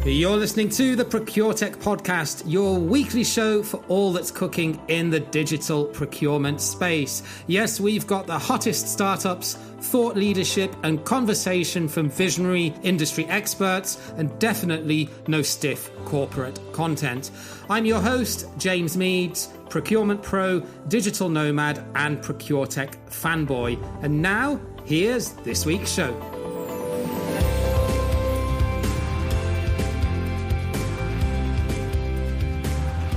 You're listening to the ProcureTech podcast, your weekly show for all that's cooking in the digital procurement space. Yes, we've got the hottest startups, thought leadership, and conversation from visionary industry experts, and definitely no stiff corporate content. I'm your host, James Meads, Procurement Pro, Digital Nomad, and ProcureTech fanboy. And now, here's this week's show.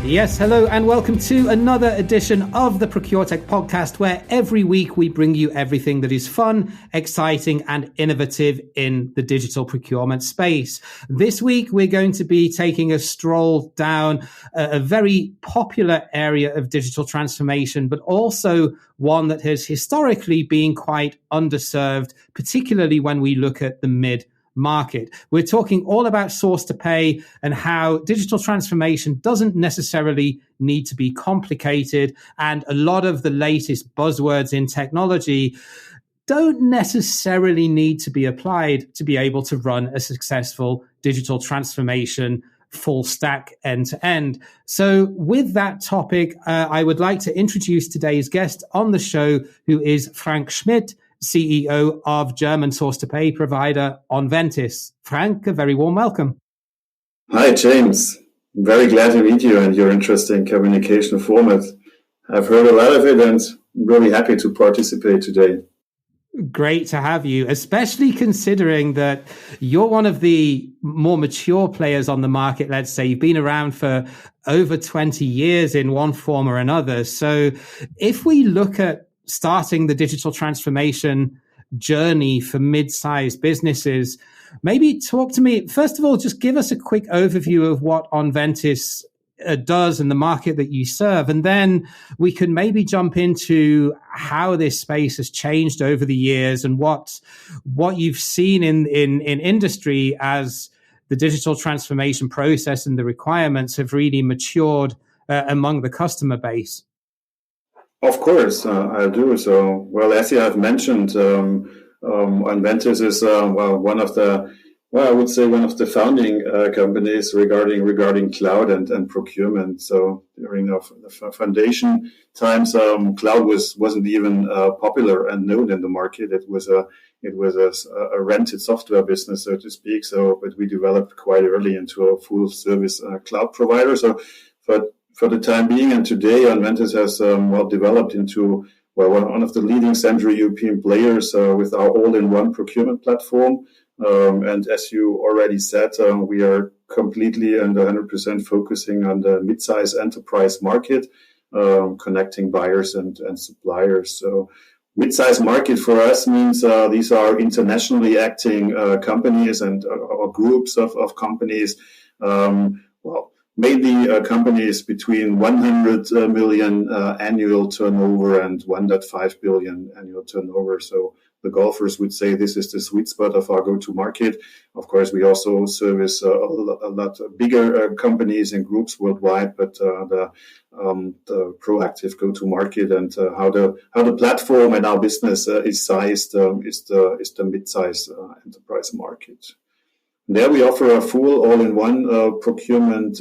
Yes, hello and welcome to another edition of the ProcureTech podcast, where every week we bring you everything that is fun, exciting and innovative in the digital procurement space. This week, we're going to be taking a stroll down a very popular area of digital transformation, but also one that has historically been quite underserved, particularly when we look at the mid-market. We're talking all about source to pay and how digital transformation doesn't necessarily need to be complicated, and a lot of the latest buzzwords in technology don't necessarily need to be applied to be able to run a successful digital transformation full stack end to end. So with that topic, I would like to introduce today's guest on the show, who is Frank Schmidt, CEO of German source-to-pay provider Onventis. Frank, a very warm welcome. Hi, James. I'm very glad to meet you and your interesting communication format. I've heard a lot of it and I'm really happy to participate today. Great to have you, especially considering that you're one of the more mature players on the market. Let's say you've been around for over 20 years in one form or another. So if we look at starting the digital transformation journey for mid-sized businesses, maybe talk to me, first of all, just give us a quick overview of what Onventis does in the market that you serve. And then we can maybe jump into how this space has changed over the years and what you've seen in industry as the digital transformation process and the requirements have really matured among the customer base. Of course, I do. So, well, as you have mentioned, Onventis is one of the founding companies regarding cloud and procurement. So during the foundation times, cloud wasn't even popular and known in the market. It was a rented software business, so to speak. So, but we developed quite early into a full service cloud provider. So, for the time being, and today, Onventis has developed into one of the leading Central European players with our all-in-one procurement platform. And as you already said, we are completely and 100% focusing on the mid-size enterprise market, connecting buyers and suppliers. So mid-size market for us means these are internationally acting companies and or groups of companies. Mainly companies between 100 million annual turnover and 1.5 billion annual turnover. So the golfers would say this is the sweet spot of our go-to-market. Of course, we also service a lot bigger companies and groups worldwide, but the proactive go-to-market and how the platform and our business is sized is the mid-size enterprise market. There we offer a full all-in-one procurement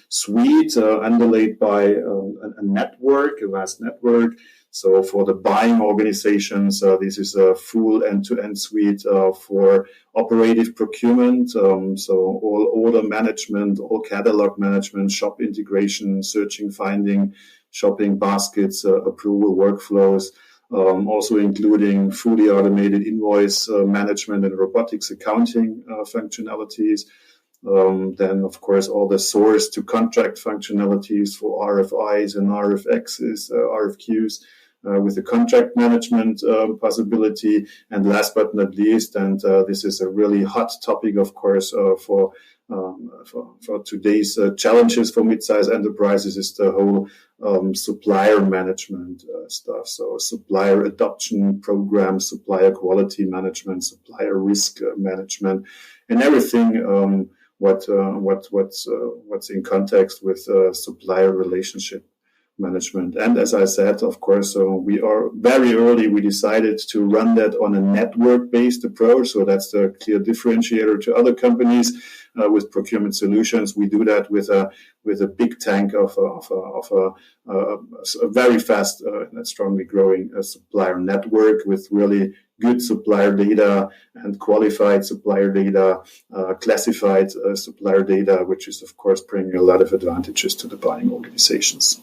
suite underlaid by a vast network. So for the buying organizations, this is a full end-to-end suite for operative procurement. So all order management, all catalog management, shop integration, searching, finding, shopping baskets, approval workflows. Also including fully automated invoice management and robotics accounting functionalities. Then, of course, all the source to contract functionalities for RFIs and RFQs with the contract management possibility. And last but not least, and this is a really hot topic, of course, for today's challenges for mid-sized enterprises is the whole supplier management stuff. So supplier adoption programs, supplier quality management, supplier risk management, and everything what's in context with supplier relationship management. And as I said, of course, we are very early. We decided to run that on a network-based approach. So that's the clear differentiator to other companies. with procurement solutions. We do that with a big tank of a very fast and strongly growing supplier network with really good supplier data and qualified supplier data, classified supplier data, which is of course bringing a lot of advantages to the buying organizations.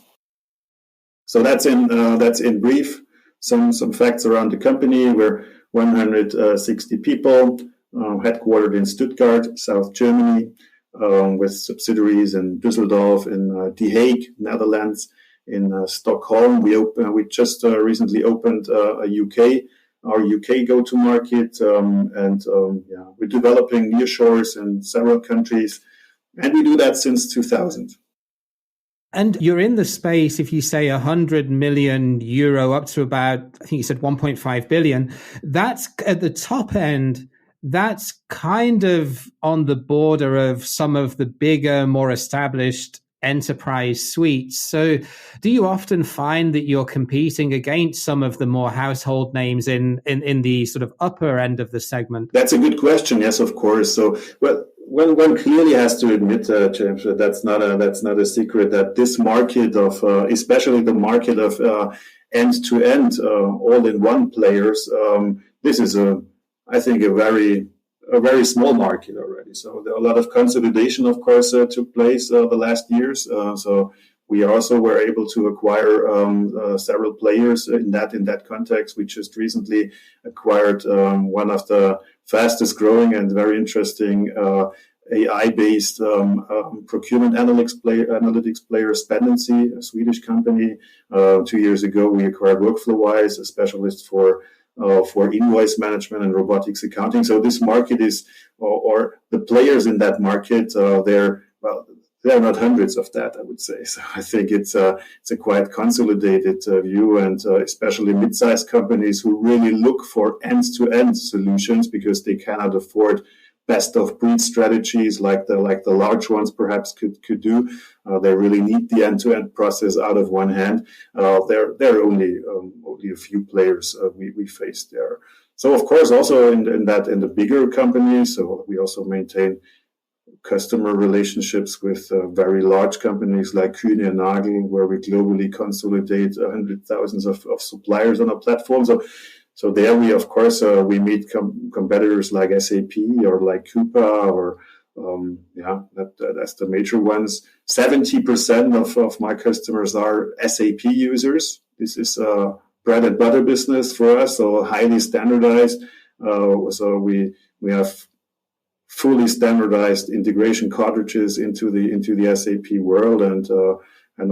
So that's in brief some facts around the company. We're 160 people, headquartered in Stuttgart, South Germany, with subsidiaries in Düsseldorf, in The Hague, Netherlands, in Stockholm. We just recently opened our UK go-to-market, and we're developing nearshores in several countries, and we do that since 2000. And you're in the space, if you say 100 million euro up to about, I think you said 1.5 billion, that's at the top end. That's kind of on the border of some of the bigger, more established enterprise suites. So do you often find that you're competing against some of the more household names in the sort of upper end of the segment? That's a good question. Yes, of course. So, well, one clearly has to admit, James, that's not a secret that this market of, especially the market of end-to-end, all-in-one players, this is I think a very small market already. So there are a lot of consolidation, of course, took place the last years. So we also were able to acquire several players in that context. We just recently acquired one of the fastest growing and very interesting AI-based procurement analytics player, Spendency, a Swedish company. 2 years ago, we acquired WorkflowWise, a specialist for invoice management and robotics accounting. So this market is, or the players in that market, there are not hundreds of that, I would say. So I think it's a quite consolidated view, and especially mid-sized companies who really look for end-to-end solutions because they cannot afford best-of-breed strategies like the large ones perhaps could do. They really need the end-to-end process out of one hand. There are only a few players we face there. So of course, also in the bigger companies, so we also maintain customer relationships with very large companies like Kühne and Nagel, where we globally consolidate hundreds of thousands of suppliers on our platform. So there we, of course, we meet competitors like SAP or like Coupa or that's the major ones. 70% of my customers are SAP users. This is bread and butter business for us, so highly standardized. So we have fully standardized integration cartridges into the SAP world, and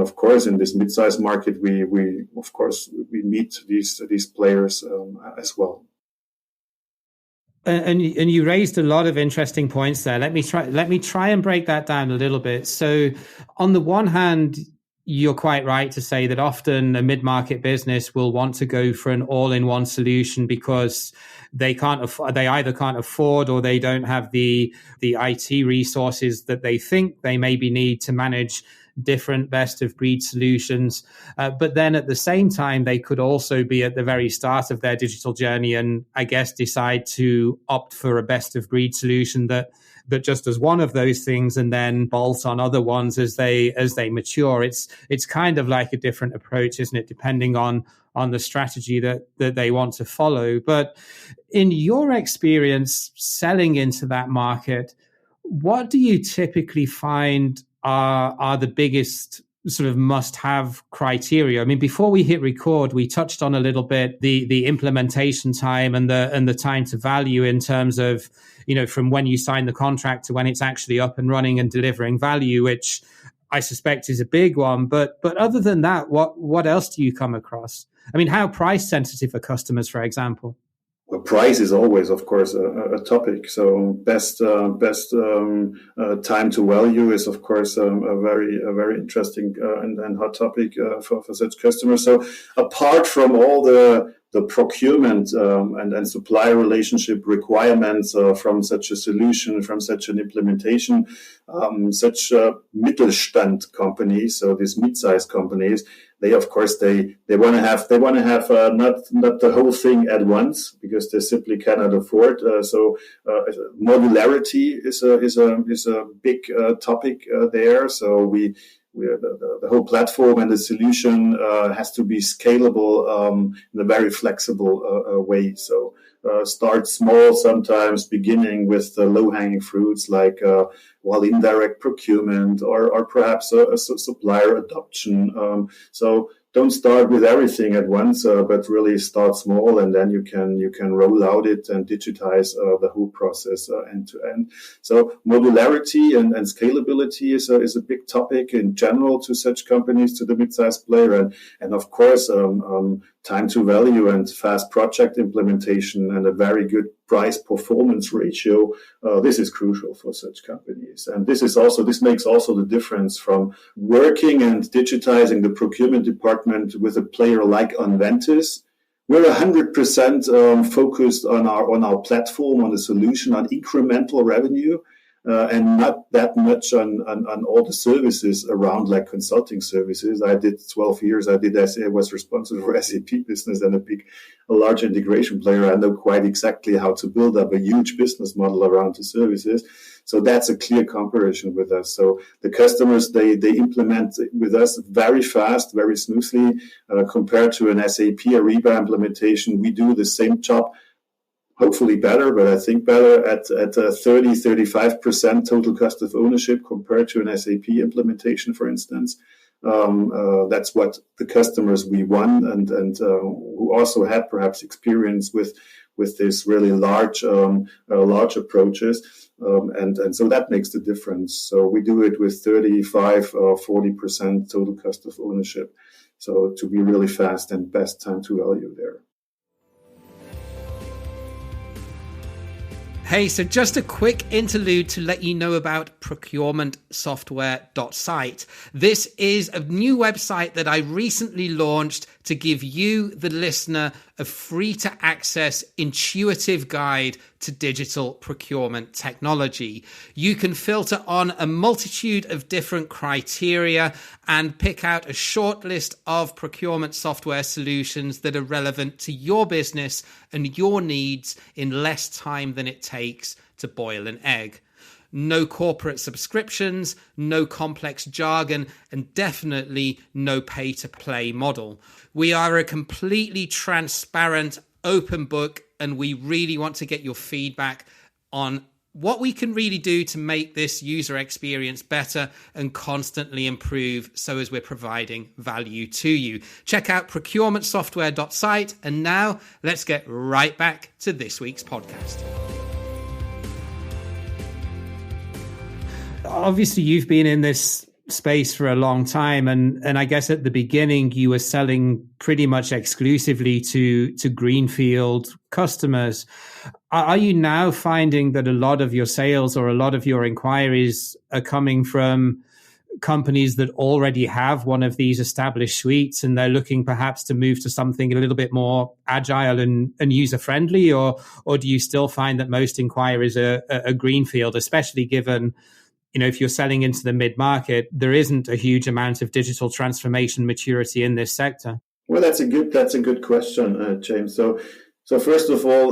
of course in this mid-sized market we meet these players as well. And you raised a lot of interesting points there. Let me try and break that down a little bit. So on the one hand, you're quite right to say that often a mid-market business will want to go for an all-in-one solution because they either can't afford or they don't have the IT resources that they think they maybe need to manage different best-of-breed solutions. But then at the same time, they could also be at the very start of their digital journey and I guess decide to opt for a best-of-breed solution that just does one of those things and then bolt on other ones as they mature. It's kind of like a different approach, isn't it, depending on the strategy that they want to follow. But in your experience selling into that market, what do you typically find are the biggest sort of must-have criteria? I mean, before we hit record, we touched on a little bit the implementation time and the time to value in terms of, from when you sign the contract to when it's actually up and running and delivering value, which I suspect is a big one. But other than that, what else do you come across? I mean, how price sensitive are customers, for example? Well, price is always, of course, a topic. So best time to value is, of course, a very interesting and hot topic for such customers. So apart from all the the procurement and supply relationship requirements from such a solution, from such an implementation, such Mittelstand companies, so these mid-sized companies, they of course they want to have not the whole thing at once, because they simply cannot afford. So modularity is a big topic there. So the whole platform and the solution has to be scalable in a very flexible way. So start small, sometimes beginning with the low-hanging fruits like indirect procurement or perhaps a supplier adoption. So don't start with everything at once, but really start small, and then you can roll out it and digitize the whole process end to end. So modularity and scalability is a big topic in general to such companies, to the mid-sized player, and of course time to value and fast project implementation and a very good price performance ratio. This is crucial for such companies. And this makes also the difference from working and digitizing the procurement department with a player like Onventis. We're 100% focused on our platform, on the solution, on incremental revenue. And not that much on all the services around, like consulting services. I did 12 years. I was responsible for SAP business and a large integration player. I know quite exactly how to build up a huge business model around the services. So that's a clear comparison with us. So the customers, they implement with us very fast, very smoothly, compared to an SAP Ariba implementation. We do the same job, hopefully better, but I think better at 30-35% total cost of ownership compared to an SAP implementation, for instance. That's what the customers we won and who also had perhaps experience with this really large approaches. And so that makes the difference. So we do it with 35 or 40% total cost of ownership. So to be really fast and best time to value there. Hey, so just a quick interlude to let you know about procurementsoftware.site. This is a new website that I recently launched to give you, the listener, a free-to-access, intuitive guide to digital procurement technology. You can filter on a multitude of different criteria and pick out a short list of procurement software solutions that are relevant to your business and your needs in less time than it takes to boil an egg. No corporate subscriptions, no complex jargon, and definitely no pay-to-play model. We are a completely transparent, open book, and we really want to get your feedback on what we can really do to make this user experience better and constantly improve so as we're providing value to you. Check out procurementsoftware.site, and now let's get right back to this week's podcast. Obviously, you've been in this space for a long time, and I guess at the beginning you were selling pretty much exclusively to greenfield customers. Are you now finding that a lot of your sales or a lot of your inquiries are coming from companies that already have one of these established suites and they're looking perhaps to move to something a little bit more agile and user-friendly, or do you still find that most inquiries are greenfield, especially given, if you're selling into the mid-market, there isn't a huge amount of digital transformation maturity in this sector? Well, that's a good question, James. So first of all,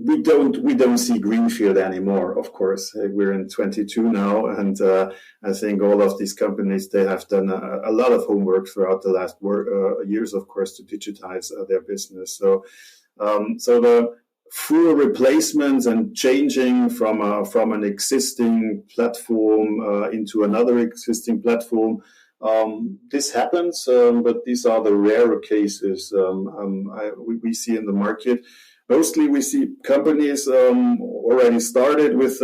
we don't see greenfield anymore. Of course, we're in 22 now, and I think all of these companies, they have done a lot of homework throughout the last years, of course, to digitize their business. So the full replacements and changing from an existing platform into another existing platform, this happens, but these are the rarer cases we see in the market. Mostly, we see companies already started with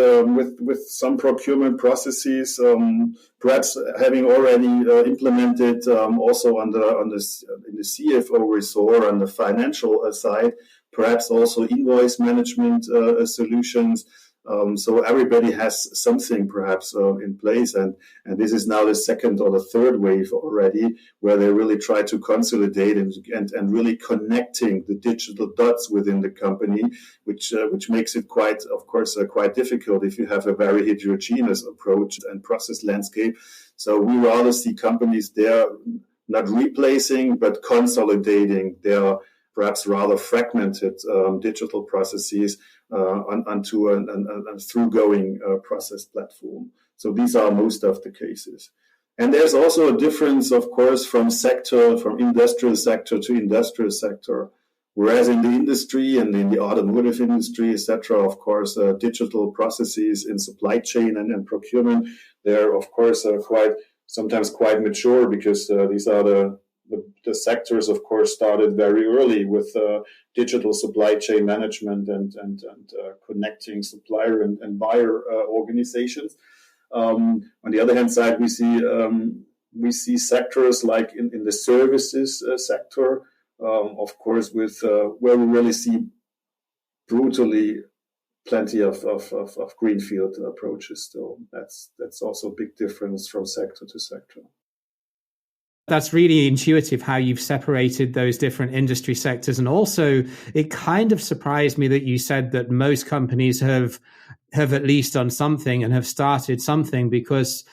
some procurement processes, perhaps having already implemented also in the CFO resort on the financial side, perhaps also invoice management solutions. So everybody has something perhaps in place, and this is now the second or the third wave already, where they really try to consolidate and really connecting the digital dots within the company, which makes it quite difficult if you have a very heterogeneous approach and process landscape. So we rather see companies there not replacing but consolidating their perhaps rather fragmented digital processes onto a through-going process platform. So these are most of the cases. And there's also a difference, of course, from industrial sector to industrial sector. Whereas in the industry and in the automotive industry, etc., of course, digital processes in supply chain and procurement, they're, of course, sometimes quite mature, because these are the sectors, of course, started very early with digital supply chain management and connecting supplier and buyer organizations. On the other hand side, we see sectors like in the services sector, of course, with where we really see brutally plenty of greenfield approaches. So that's also a big difference from sector to sector. That's really intuitive how you've separated those different industry sectors. And also, it kind of surprised me that you said that most companies have at least done something and have started something, because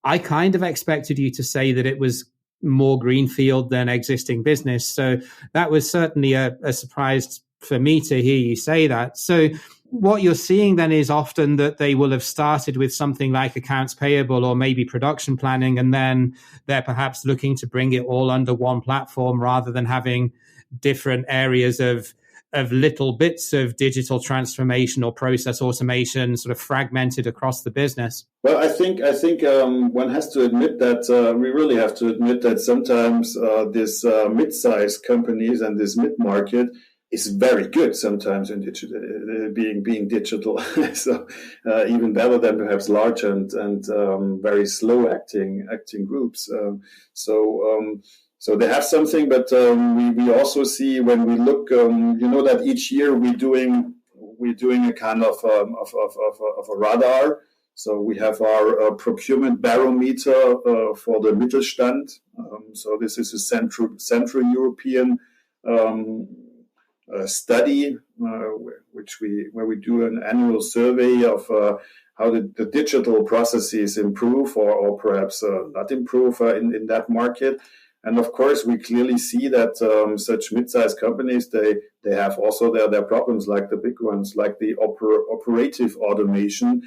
I kind of expected you to say that it was more greenfield than existing business. So that was certainly a surprise for me to hear you say that. So what you're seeing then is often that they will have started with something like accounts payable or maybe production planning, and then they're perhaps looking to bring it all under one platform rather than having different areas of little bits of digital transformation or process automation sort of fragmented across the business. Well, I think one has to admit that we really have to admit that sometimes this mid-sized companies and this mid-market is very good sometimes in digital, being digital. So even better than perhaps large and very slow acting groups. So they have something, but we also see when we look, that each year we're doing a kind of a radar. So we have our procurement barometer for the Mittelstand. So this is a Central European study, where we do an annual survey of how the digital processes improve or perhaps not improve in that market. And of course, we clearly see that such mid-sized companies, they have also their problems, like the big ones, like the operative automation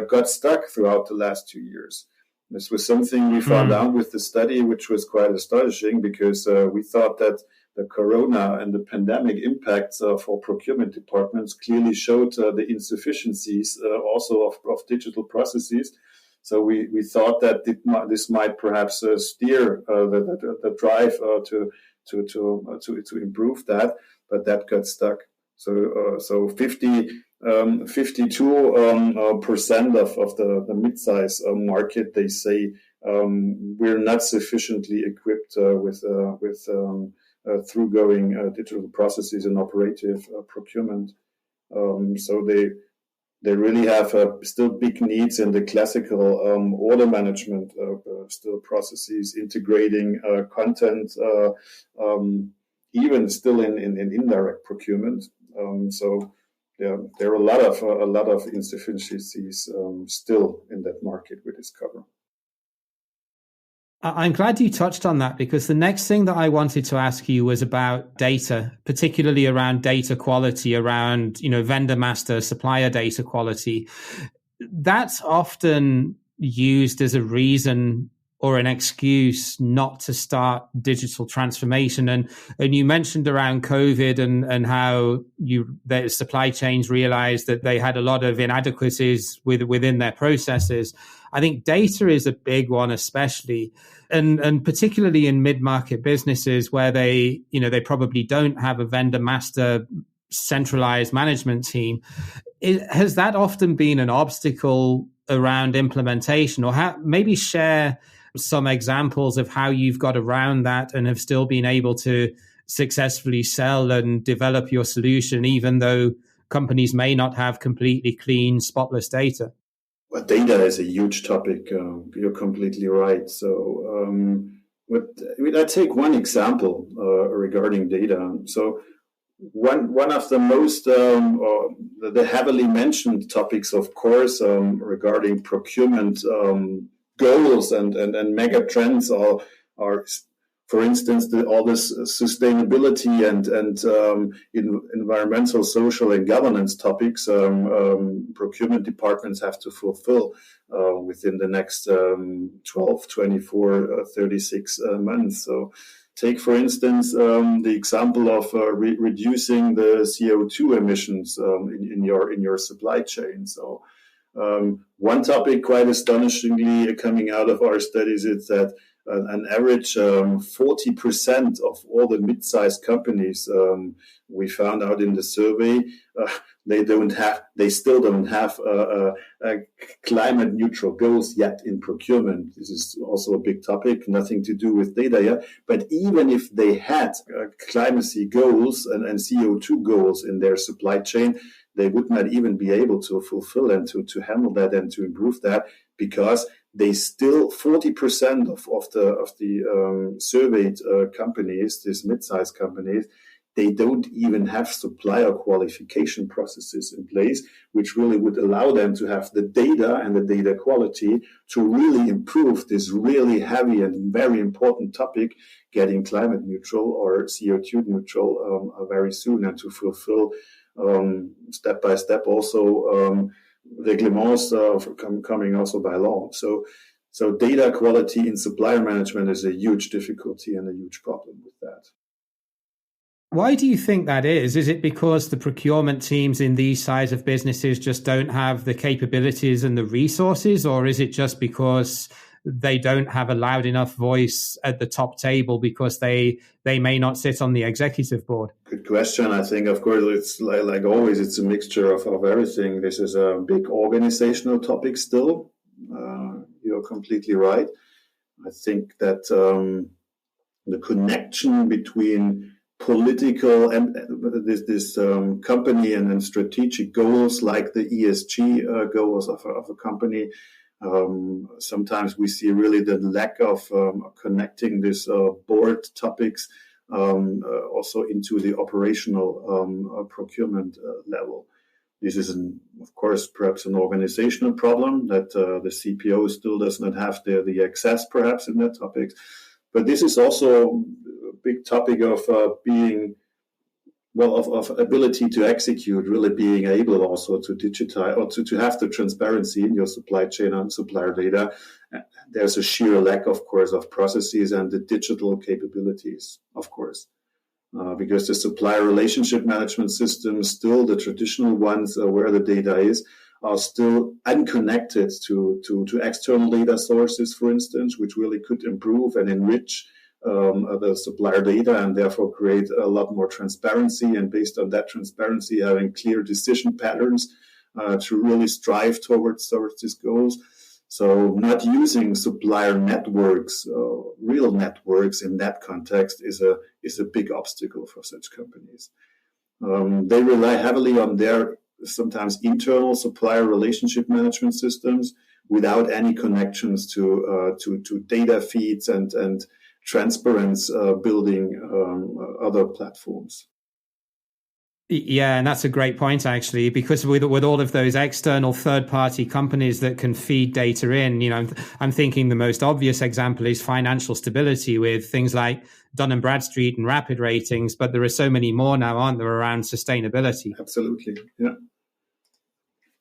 got stuck throughout the last 2 years. This was something we found out with the study, which was quite astonishing, because we thought that the corona and the pandemic impacts for procurement departments clearly showed the insufficiencies also of digital processes. So we thought that this might perhaps steer the drive to improve that, but that got stuck. So 52% of the mid-size market, they say we're not sufficiently equipped with through-going digital processes and operative procurement. So they really have still big needs in the classical order management still processes, integrating content, even still in indirect procurement. So there are a lot of insufficiencies still in that market we discover. I'm glad you touched on that, because the next thing that I wanted to ask you was about data, particularly around data quality, around, vendor master supplier data quality. That's often used as a reason or an excuse not to start digital transformation. And you mentioned around COVID and how the supply chains realized that they had a lot of inadequacies within their processes. I think data is a big one, especially, and particularly in mid-market businesses where they probably don't have a vendor master centralized management team. Has that often been an obstacle around implementation, or maybe share some examples of how you've got around that and have still been able to successfully sell and develop your solution, even though companies may not have completely clean, spotless data. Well, data is a huge topic. You're completely right. So I take one example regarding data. So one of the most or the heavily mentioned topics, of course, regarding procurement goals and mega trends are for instance, all this sustainability and environmental, social, and governance topics procurement departments have to fulfill within the next 12, 24, 36 months. So take, for instance, the example of reducing the CO2 emissions in your supply chain. So one topic quite astonishingly coming out of our studies is that an average 40% of all the mid-sized companies we found out in the survey, they still don't have climate neutral goals yet in procurement. This is also a big topic, nothing to do with data yet. But even if they had climacy goals and CO2 goals in their supply chain, they would not even be able to fulfill and to handle that and to improve that, because they still 40% of the surveyed companies, these mid-sized companies, they don't even have supplier qualification processes in place, which really would allow them to have the data and the data quality to really improve this really heavy and very important topic, getting climate neutral or CO2 neutral very soon, and to fulfill step by step also reglements coming also by law. So data quality in supplier management is a huge difficulty and a huge problem with that. Why do you think that is? Is it because the procurement teams in these size of businesses just don't have the capabilities and the resources, or is it just because they don't have a loud enough voice at the top table because they may not sit on the executive board? Good question. I think, of course, it's like always, it's a mixture of everything. This is a big organizational topic still. You're completely right. I think that the connection between political and this company and strategic goals, like the ESG goals of a company, sometimes we see really the lack of connecting this board topics also into the operational procurement level. This is, of course, perhaps an organizational problem that the CPO still does not have the access, perhaps, in that topic. But this is also a big topic of being, of ability to execute, really being able also to digitize or to have the transparency in your supply chain and supplier data. There's a sheer lack, of course, of processes and the digital capabilities, of course. Because the supplier relationship management systems, still the traditional ones where the data is, are still unconnected to external data sources, for instance, which really could improve and enrich the supplier data and therefore create a lot more transparency. And based on that transparency, having clear decision patterns to really strive towards these goals. So not using supplier networks, real networks in that context is a big obstacle for such companies. They rely heavily on their sometimes internal supplier relationship management systems without any connections to data feeds and transparency building other platforms. Yeah, and that's a great point, actually, because with all of those external third-party companies that can feed data in, I'm thinking the most obvious example is financial stability with things like Dun & Bradstreet and Rapid Ratings, but there are so many more now, aren't there, around sustainability? Absolutely, yeah.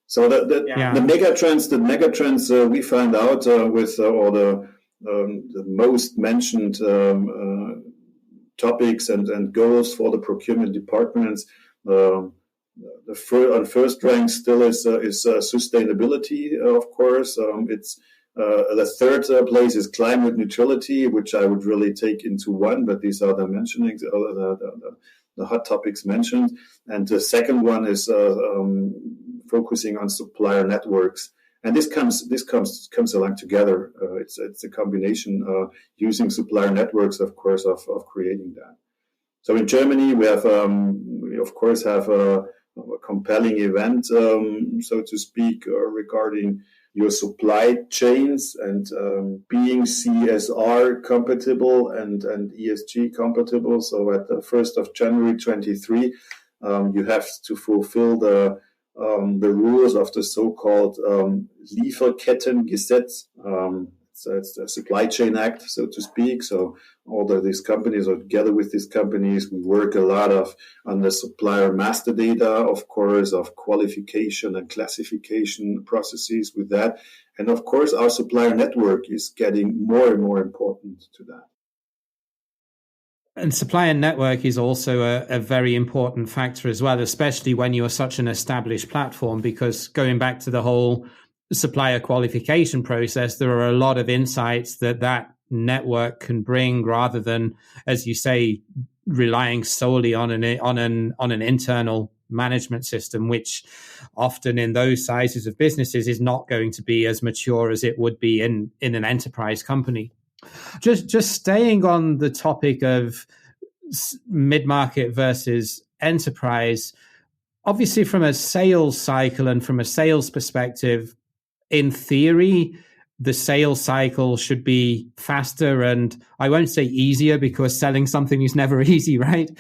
So the megatrends we find out with all the most mentioned topics and goals for the procurement departments. On first rank still is sustainability, of course. It's the third place is climate neutrality, which I would really take into one, but these are the mentionings, the hot topics mentioned. And the second one is focusing on supplier networks. And this comes along together. It's a combination using supplier networks, of course, of creating that. So in Germany, we have we of course have compelling event, so to speak, regarding your supply chains and being CSR compatible and ESG compatible. So at the 1st of January 23, you have to fulfill the rules of the so-called Lieferkettengesetz. So it's the Supply Chain Act, so to speak. So all these companies, or together with these companies, we work a lot on the supplier master data, of course, of qualification and classification processes with that. And of course, our supplier network is getting more and more important to that. And supplier network is also a very important factor as well, especially when you're such an established platform, because going back to the whole supplier qualification process, there are a lot of insights that network can bring, rather than, as you say, relying solely on an internal management system, which often in those sizes of businesses is not going to be as mature as it would be in an enterprise company. Just staying on the topic of mid-market versus enterprise, obviously from a sales cycle and from a sales perspective, in theory, the sales cycle should be faster, and I won't say easier, because selling something is never easy, right?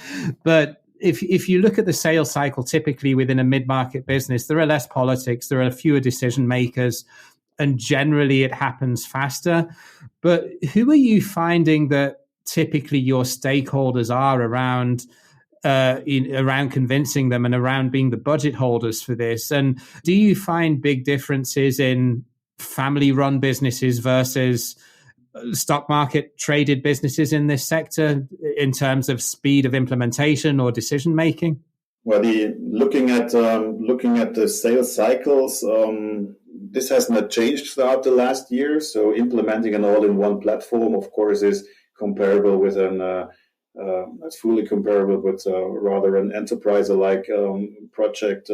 But if you look at the sales cycle, typically within a mid-market business, there are less politics, there are fewer decision makers, and generally it happens faster. But who are you finding that typically your stakeholders are around convincing them and around being the budget holders for this? And do you find big differences in family-run businesses versus stock market traded businesses in this sector in terms of speed of implementation or decision making? Well, looking at the sales cycles, this has not changed throughout the last year. So implementing an all-in-one platform, of course, is comparable with not fully comparable, but rather an enterprise-like project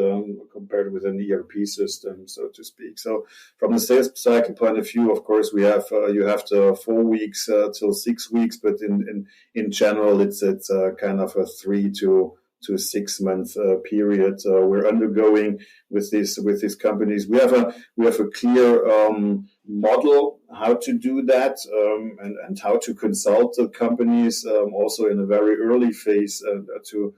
compared with an ERP system, so to speak. So from the sales cycle point of view, of course, we have you have to 4 weeks till 6 weeks, but in general, it's kind of a 3 to 6 month period we're undergoing with these companies. We have a clear model how to do that, and how to consult the companies also in a very early phase to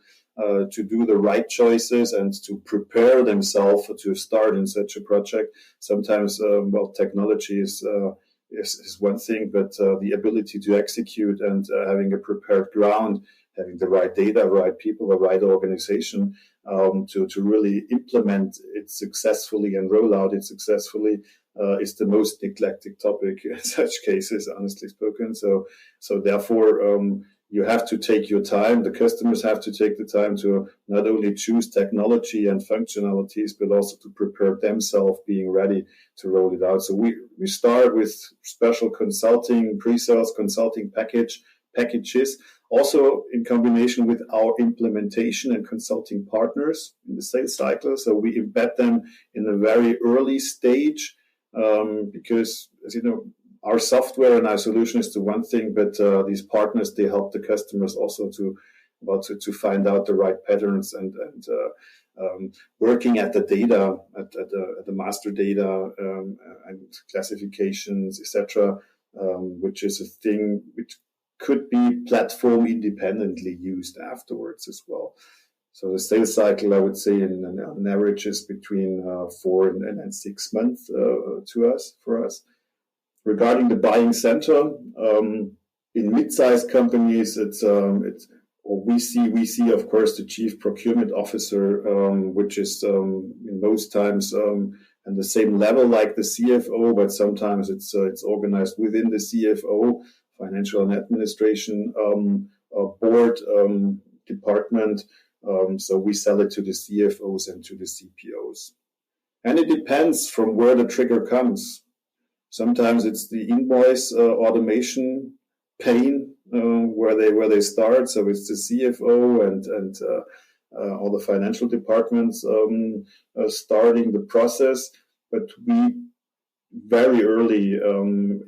do the right choices and to prepare themselves to start in such a project. Sometimes, technology is one thing, but the ability to execute and having a prepared ground, having the right data, right people, the right organization to really implement it successfully and roll out it successfully is the most neglected topic in such cases, honestly spoken. So therefore, you have to take your time. The customers have to take the time to not only choose technology and functionalities, but also to prepare themselves being ready to roll it out. So we start with special consulting, pre-sales consulting packages, also in combination with our implementation and consulting partners in the sales cycle. So we embed them in a very early stage, because, as you know, our software and our solution is the one thing, but these partners, they help the customers also to find out the right patterns and working at the data, at the master data and classifications, etc., which is a thing which could be platform independently used afterwards as well. So the sales cycle, I would say, on average, is between 4 and 6 months for us. Regarding the buying center, in mid-sized companies, we see, of course, the chief procurement officer, which is in most times at the same level like the CFO, but sometimes it's organized within the CFO, financial and administration board department. So we sell it to the CFOs and to the CPOs. And it depends from where the trigger comes. Sometimes it's the invoice automation pain where they start. So it's the CFO and all the financial departments starting the process. But we very early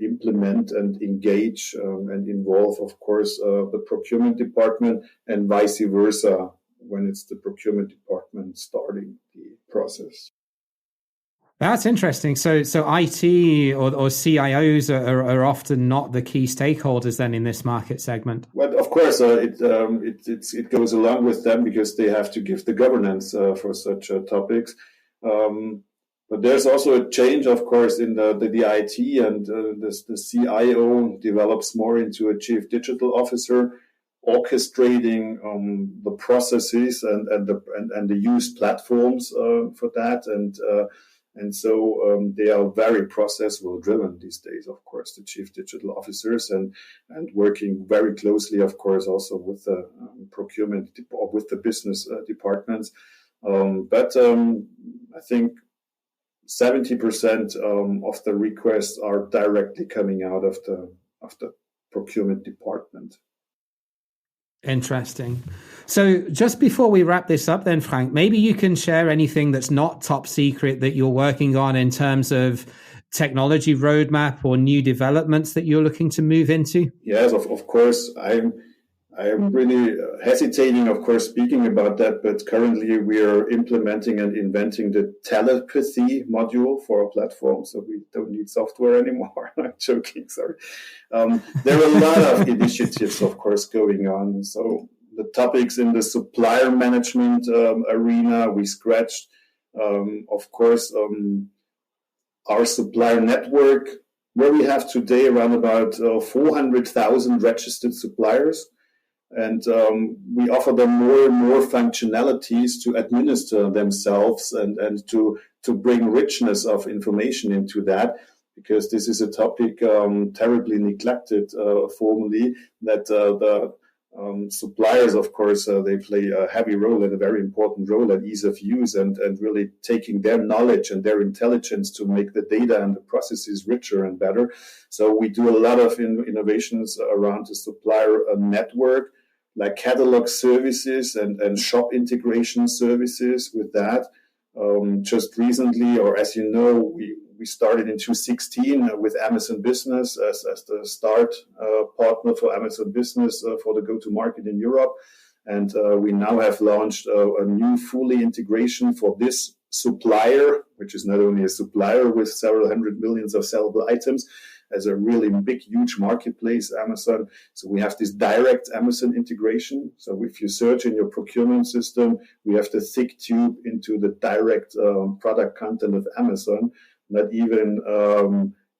implement and engage and involve, of course, the procurement department, and vice versa. when it's the procurement department starting the process. That's interesting. So IT or CIOs are often not the key stakeholders then in this market segment. Well, of course, it goes along with them because they have to give the governance for such topics. But there's also a change, of course, in the IT, and the CIO develops more into a chief digital officer, orchestrating the processes and the use platforms for that, and so they are very process-well driven these days, of course, the chief digital officers, and working very closely, of course, also with the procurement or with the business departments. But I think 70% of the requests are directly coming out of the procurement department. Interesting. So just before we wrap this up then, Frank, maybe you can share anything that's not top secret that you're working on in terms of technology roadmap or new developments that you're looking to move into? Yes, of course. I'm really hesitating, of course, speaking about that, but currently we are implementing and inventing the telepathy module for our platform, so we don't need software anymore. I'm joking, sorry. There are a lot of initiatives, of course, going on. So the topics in the supplier management arena, we scratched, of course, our supplier network, where we have today around about 400,000 registered suppliers. And we offer them more and more functionalities to administer themselves and to bring richness of information into that, because this is a topic terribly neglected formerly, that the suppliers, of course, they play a heavy role and a very important role at ease of use and really taking their knowledge and their intelligence to make the data and the processes richer and better. So we do a lot of innovations around the supplier network, like catalog services and shop integration services with that. Just recently, or as you know, we started in 2016 with Amazon Business as the start partner for Amazon Business for the go-to-market in Europe. And we now have launched a new fully integration for this supplier, which is not only a supplier with several hundred millions of sellable items, as a really big, huge marketplace, Amazon. So we have this direct Amazon integration. So if you search in your procurement system, we have the thick tube into the direct product content of Amazon, not even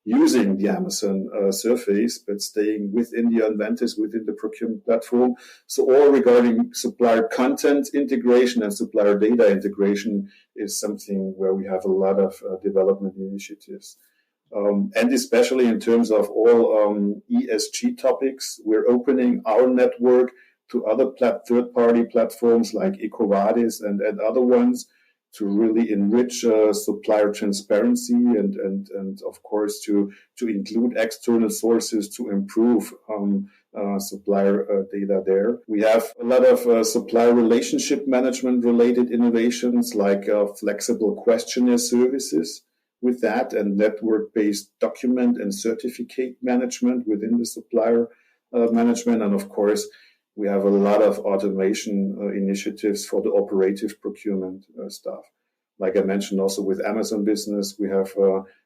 using the Amazon surface, but staying within the Onventis, within the procurement platform. So all regarding supplier content integration and supplier data integration is something where we have a lot of development initiatives. And especially in terms of all ESG topics, we're opening our network to other third-party platforms like EcoVadis and other ones to really enrich supplier transparency and of course to include external sources to improve supplier data there. We have a lot of supplier relationship management related innovations like flexible questionnaire services with that, and network-based document and certificate management within the supplier management. And of course, we have a lot of automation initiatives for the operative procurement stuff. Like I mentioned also with Amazon Business, we have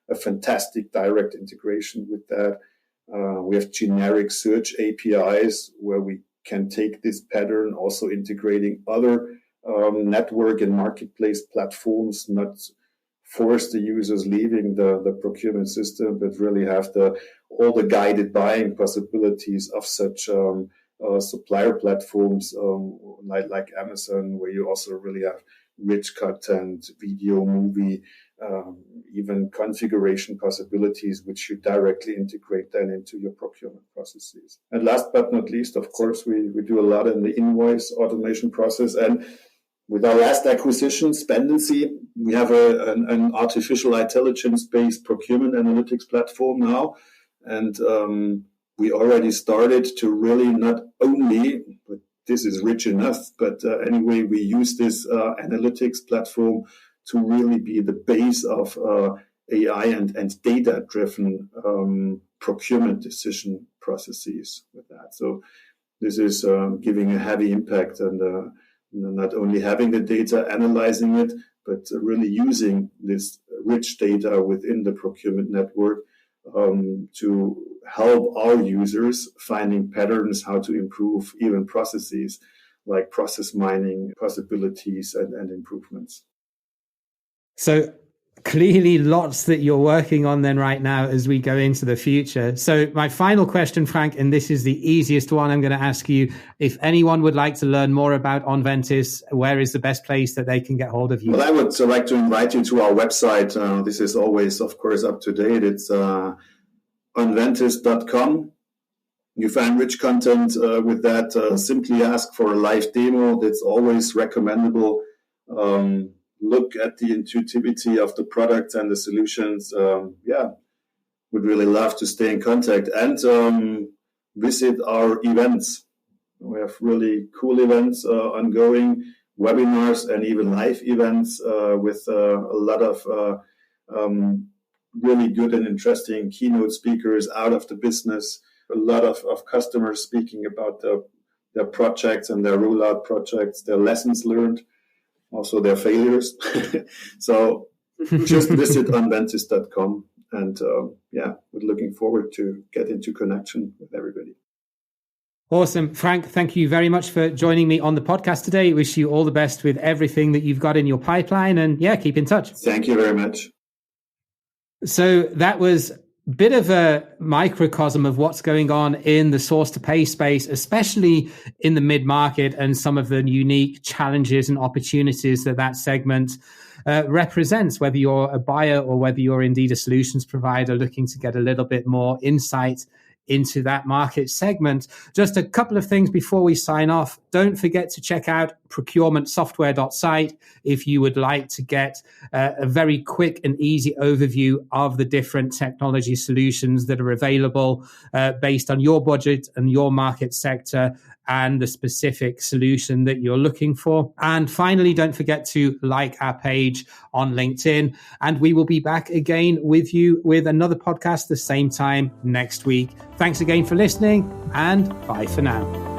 a fantastic direct integration with that. We have generic search APIs where we can take this pattern, also integrating other network and marketplace platforms, not force the users leaving the procurement system, but really have all the guided buying possibilities of such supplier platforms like Amazon, where you also really have rich content, video, movie, even configuration possibilities, which you directly integrate then into your procurement processes. And last but not least, of course, we do a lot in the invoice automation process. And with our last acquisition, Spendency, we have an artificial intelligence-based procurement analytics platform now. And we already started to really not only, but this is rich enough, but anyway, we use this analytics platform to really be the base of AI and data-driven procurement decision processes with that. So this is giving a heavy impact and not only having the data, analyzing it, but really using this rich data within the procurement network to help our users finding patterns, how to improve even processes like process mining possibilities and improvements. So clearly lots that you're working on then right now as we go into the future. So my final question, Frank, and this is the easiest one I'm going to ask you. If anyone would like to learn more about Onventis, where is the best place that they can get hold of you? Well, I would like to invite you to our website. This is always, of course, up to date. It's onventis.com. You find rich content with that. Simply ask for a live demo. That's always recommendable. Look at the intuitivity of the products and the solutions. Would really love to stay in contact and visit our events. We have really cool events ongoing, webinars and even live events with a lot of really good and interesting keynote speakers out of the business. A lot of customers speaking about their projects and their rollout projects, their lessons learned, also their failures. So just visit onventis.com and we're looking forward to get into connection with everybody. Awesome. Frank, thank you very much for joining me on the podcast today. Wish you all the best with everything that you've got in your pipeline and keep in touch. Thank you very much. So that was bit of a microcosm of what's going on in the source to pay space, especially in the mid-market, and some of the unique challenges and opportunities that segment represents, whether you're a buyer or whether you're indeed a solutions provider looking to get a little bit more insight into that market segment. Just a couple of things before we sign off. Don't forget to check out procurementsoftware.site if you would like to get a very quick and easy overview of the different technology solutions that are available based on your budget and your market sector and the specific solution that you're looking for. And finally, don't forget to like our page on LinkedIn. And we will be back again with you with another podcast the same time next week. Thanks again for listening, and bye for now.